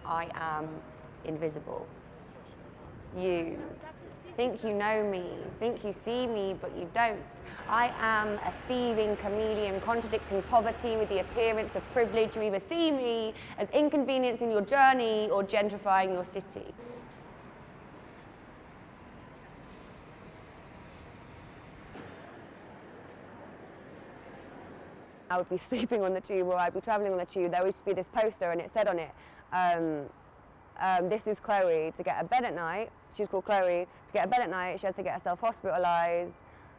I am invisible. You think you know me, think you see me, but you don't. I am a thieving chameleon contradicting poverty with the appearance of privilege. You either see me as inconveniencing your journey or gentrifying your city. I would be sleeping on the tube or I'd be travelling on the tube. There used to be this poster and it said on it, this is Chloe to get a bed at night. She was called Chloe. To get a bed at night, she has to get herself hospitalised,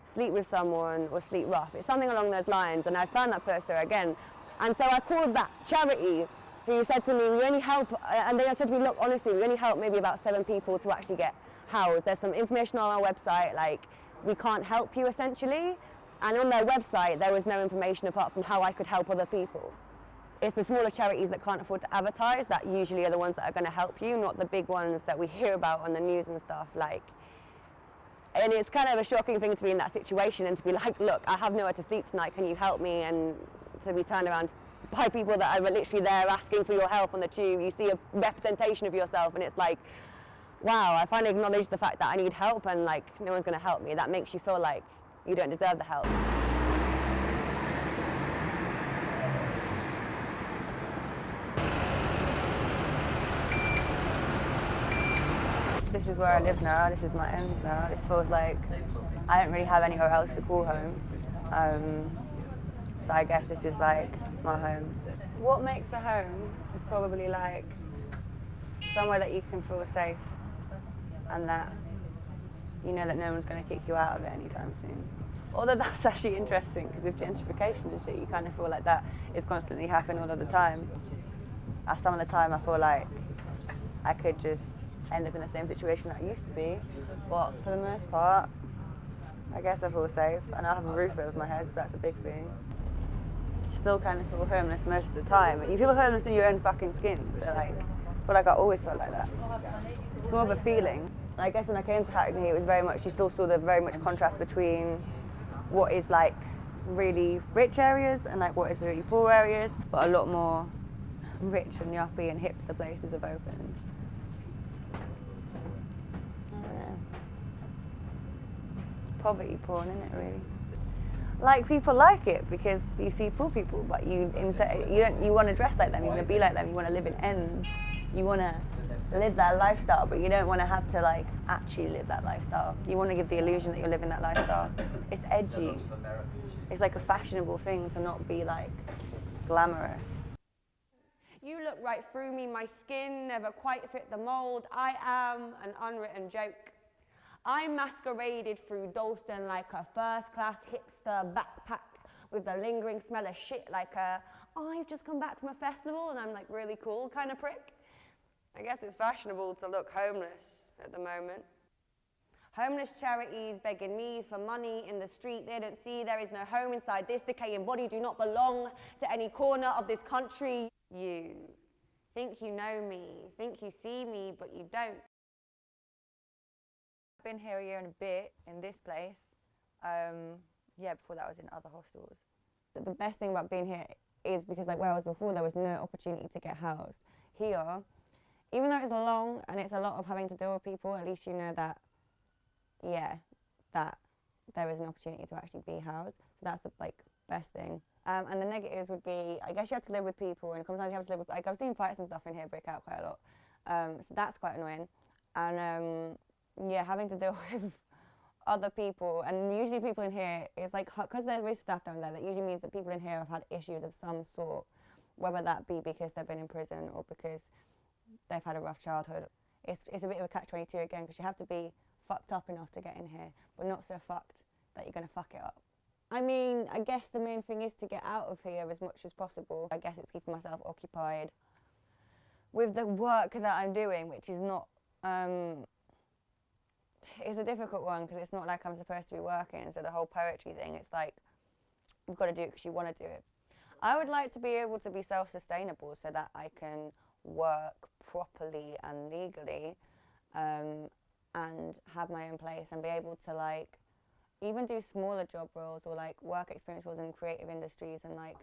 sleep with someone, or sleep rough. It's something along those lines, and I found that poster again. And so I called that charity, who said to me, we only help, and they said to me, look, honestly, we only help maybe about 7 people to actually get housed. There's some information on our website, like, we can't help you, essentially. And on their website, there was no information apart from how I could help other people. It's the smaller charities that can't afford to advertise that usually are the ones that are going to help you, not the big ones that we hear about on the news and stuff. Like, and it's kind of a shocking thing to be in that situation and to be like, look, I have nowhere to sleep tonight, can you help me? And to be turned around by people that are literally there asking for your help on the tube. You see a representation of yourself and it's like, wow, I finally acknowledge the fact that I need help and like no one's going to help me. That makes you feel like you don't deserve the help. This is where I live now, this is my ends now. This feels like I don't really have anywhere else to call home. So I guess this is like my home. What makes a home is probably like somewhere that you can feel safe and that you know that no one's going to kick you out of it anytime soon. Although that's actually interesting because with gentrification and shit, you kind of feel like that is constantly happening all of the time. At some of the time I feel like I could just end up in the same situation that I used to be, but for the most part, I guess I feel safe and I have a roof over my head, so that's a big thing. Still kind of feel homeless most of the time. You feel homeless in your own fucking skin, so like, I feel like I always felt like that. It's more of a feeling. I guess when I came to Hackney, it was very much, you still saw the very much contrast between what is like really rich areas and like what is really poor areas, but a lot more rich and yuppie and hipster places have opened. Poverty porn, isn't it, really? Like, people like it because you see poor people, but you want to dress like them, you want to be like them, you want to live in ends, you want to live that lifestyle, but you don't want to have to like actually live that lifestyle. You want to give the illusion that you're living that lifestyle. It's edgy. It's like a fashionable thing to not be like glamorous. You look right through me, my skin never quite fit the mold. I am an unwritten joke. I masqueraded through Dalston like a first-class hipster backpack with the lingering smell of shit, like a, oh, I've just come back from a festival and I'm like really cool kind of prick. I guess it's fashionable to look homeless at the moment. Homeless charities begging me for money in the street. They don't see there is no home inside this decaying body. Do not belong to any corner of this country. You think you know me, think you see me, but you don't. I've been here a year and a bit in this place. Yeah, before that I was in other hostels. The best thing about being here is because like where I was before, there was no opportunity to get housed. Here, even though it's long and it's a lot of having to deal with people, at least you know that, yeah, that there is an opportunity to actually be housed. So that's the like best thing. And the negatives would be, I guess you have to live with people, and sometimes you have to live with, like I've seen fights and stuff in here break out quite a lot. So that's quite annoying. And yeah, having to deal with other people, and usually people in here, it's like, because there is staff down there, that usually means that people in here have had issues of some sort, whether that be because they've been in prison or because they've had a rough childhood. It's a bit of a catch-22 again, because you have to be fucked up enough to get in here, but not so fucked that you're going to fuck it up. I mean, I guess the main thing is to get out of here as much as possible. I guess it's keeping myself occupied with the work that I'm doing, which is not, it's a difficult one because it's not like I'm supposed to be working. So the whole poetry thing, it's like, you've got to do it because you want to do it. I would like to be able to be self-sustainable so that I can work properly and legally and have my own place and be able to like even do smaller job roles or like work experience roles in creative industries and like,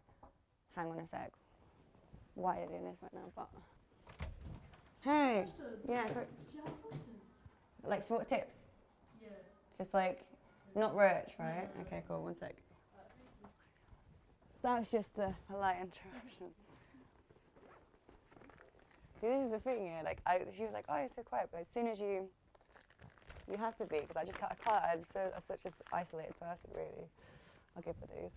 hang on a sec, why are you doing this right now? But Hey. Yeah. Like 4 tips. Yeah. Just like, not rich, right? Okay, cool. 1 sec. That was just a polite interruption. See, this is the thing, yeah. Like, she was like, "Oh, you're so quiet," but as soon as you have to be, because I can't. I'm such an isolated person, really. I'll give her these.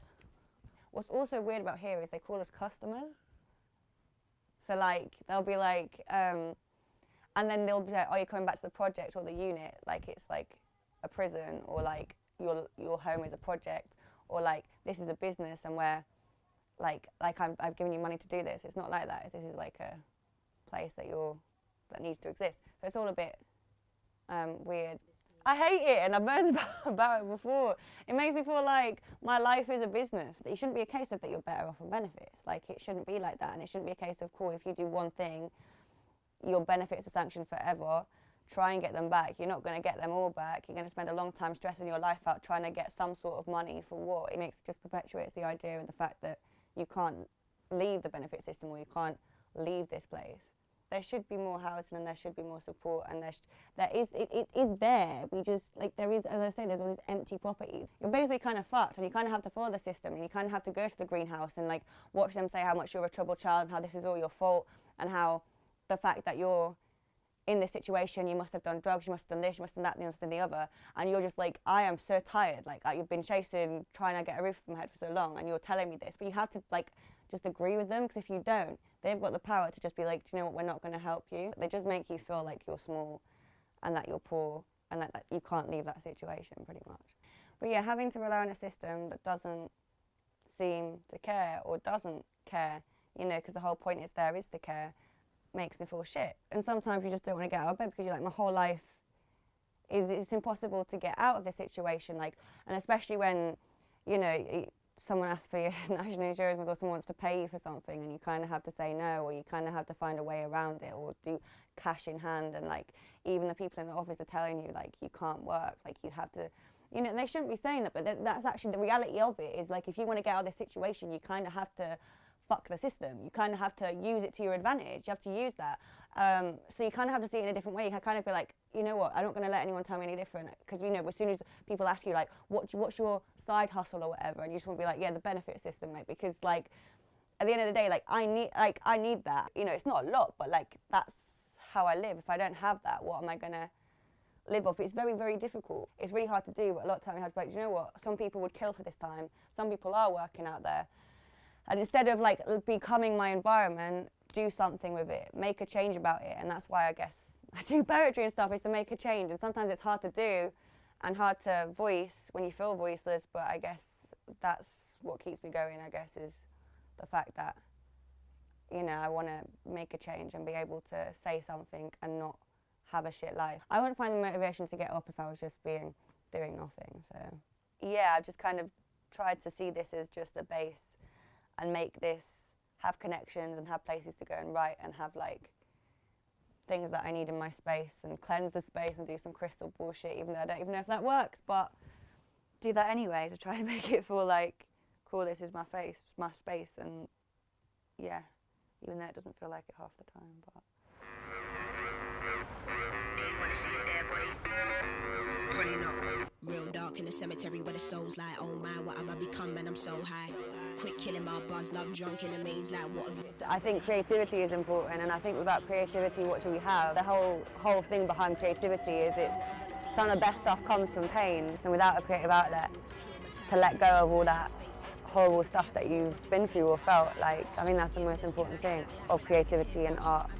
What's also weird about here is they call us customers. So like, they'll be like, and then they'll be like, "Oh, you're coming back to the project or the unit," like it's like a prison, or like your home is a project, or like this is a business and where, like I've given you money to do this. It's not like that. This is like a place that needs to exist. So it's all a bit weird. I hate it, and I've learned about it before. It makes me feel like my life is a business. It shouldn't be a case of that you're better off on benefits. Like, it shouldn't be like that, and it shouldn't be a case of, cool, if you do one thing, your benefits are sanctioned forever. Try and get them back. You're not going to get them all back. You're going to spend a long time stressing your life out trying to get some sort of money for what? It just perpetuates the idea and the fact that you can't leave the benefit system, or you can't leave this place. There should be more housing, and there should be more support, and it is there. We just, like, there is, as I say, there's all these empty properties. You're basically kind of fucked, and you kind of have to follow the system, and you kind of have to go to the greenhouse and like watch them say how much you're a troubled child and how this is all your fault, and how the fact that you're in this situation, you must have done drugs, you must have done this, you must have done that, you must have done the other, and you're just like, I am so tired. Like, you've been chasing, trying to get a roof over my head for so long, and you're telling me this, but you have to like just agree with them, because if you don't, they've got the power to just be like, do you know what, we're not going to help you. They just make you feel like you're small and that you're poor and that you can't leave that situation, pretty much. But yeah, having to rely on a system that doesn't seem to care, or doesn't care, you know, because the whole point is to care, makes me feel shit. And sometimes you just don't want to get out of bed because you're like, my whole life it's impossible to get out of this situation. Like, and especially when, you know, someone asks for your national insurance, or someone wants to pay you for something, and you kind of have to say no, or you kind of have to find a way around it, or do cash in hand, and like even the people in the office are telling you like you can't work, like you have to, you know, they shouldn't be saying that, but that's actually the reality of it. Is like, if you want to get out of this situation, you kind of have to fuck the system. You kind of have to use it to your advantage. You have to use that. So you kind of have to see it in a different way. You can kind of be like, you know what, I'm not going to let anyone tell me any different. Because, you know, as soon as people ask you, like, what's your side hustle or whatever, and you just want to be like, yeah, the benefit system, mate. Because, like, at the end of the day, like, I need that. You know, it's not a lot, but, like, that's how I live. If I don't have that, what am I going to live off? It's very, very difficult. It's really hard to do, but a lot of time you have to be like, you know what, some people would kill for this time. Some people are working out there. And instead of like becoming my environment, do something with it, make a change about it. And that's why I guess I do poetry and stuff, is to make a change. And sometimes it's hard to do and hard to voice when you feel voiceless, but I guess that's what keeps me going, I guess, is the fact that, you know, I want to make a change and be able to say something and not have a shit life. I wouldn't find the motivation to get up if I was just doing nothing. So yeah, I've just kind of tried to see this as just a base, and make this, have connections and have places to go and write, and have like things that I need in my space, and cleanse the space and do some crystal bullshit, even though I don't even know if that works, but do that anyway to try and make it feel like, cool, this is my face, it's my space, and yeah, even though it doesn't feel like it half the time, but. They wanna see a dead body. Probably not. Real dark in the cemetery where the soul's like, oh my, what have I become, man, I'm so high. Quick killing my buzz, love drunk in a maze, like what have you... I think creativity is important, and I think without creativity, what do we have? The whole thing behind creativity is some of the best stuff comes from pain, and without a creative outlet, to let go of all that horrible stuff that you've been through or felt, like, I think that's the most important thing of creativity and art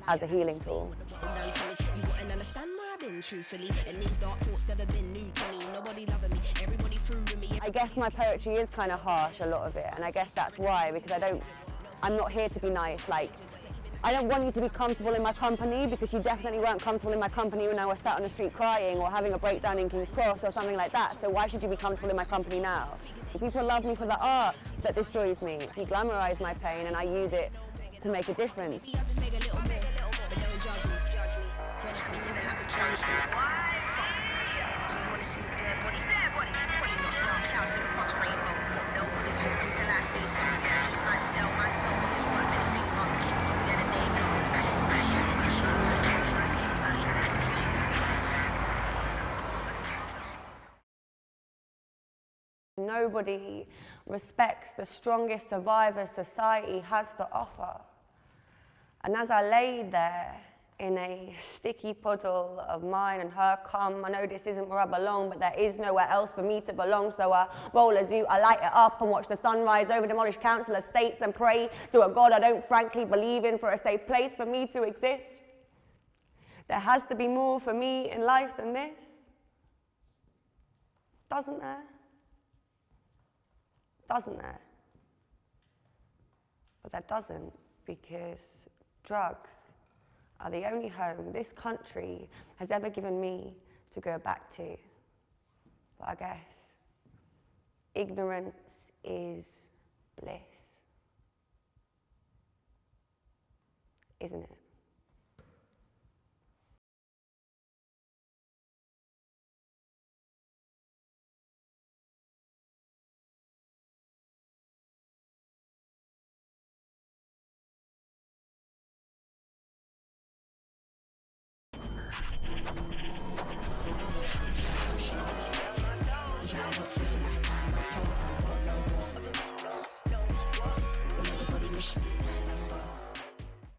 as a healing tool. You wouldn't understand where I've been, truthfully, and these dark thoughts never been new to me. Nobody loving me, everybody through with me. I guess my poetry is kind of harsh, a lot of it, and I guess that's why, because I'm not here to be nice. Like, I don't want you to be comfortable in my company, because you definitely weren't comfortable in my company when I was sat on the street crying or having a breakdown in King's Cross or something like that, so why should you be comfortable in my company now? People love me for the art that destroys me. You glamorise my pain and I use it to make a difference. Just might sell my soul, just worth anything but. See, the other day, no, I just smashed it. nobody respects the strongest survivors society has to offer. And as I laid there in a sticky puddle of mine and her cum, I know this isn't where I belong, but there is nowhere else for me to belong, so I roll a zoo, I light it up and watch the sunrise over demolished council estates and pray to a God I don't frankly believe in for a safe place for me to exist. There has to be more for me in life than this. Doesn't there? Doesn't there? But there doesn't, because drugs are the only home this country has ever given me to go back to. But I guess ignorance is bliss, isn't it?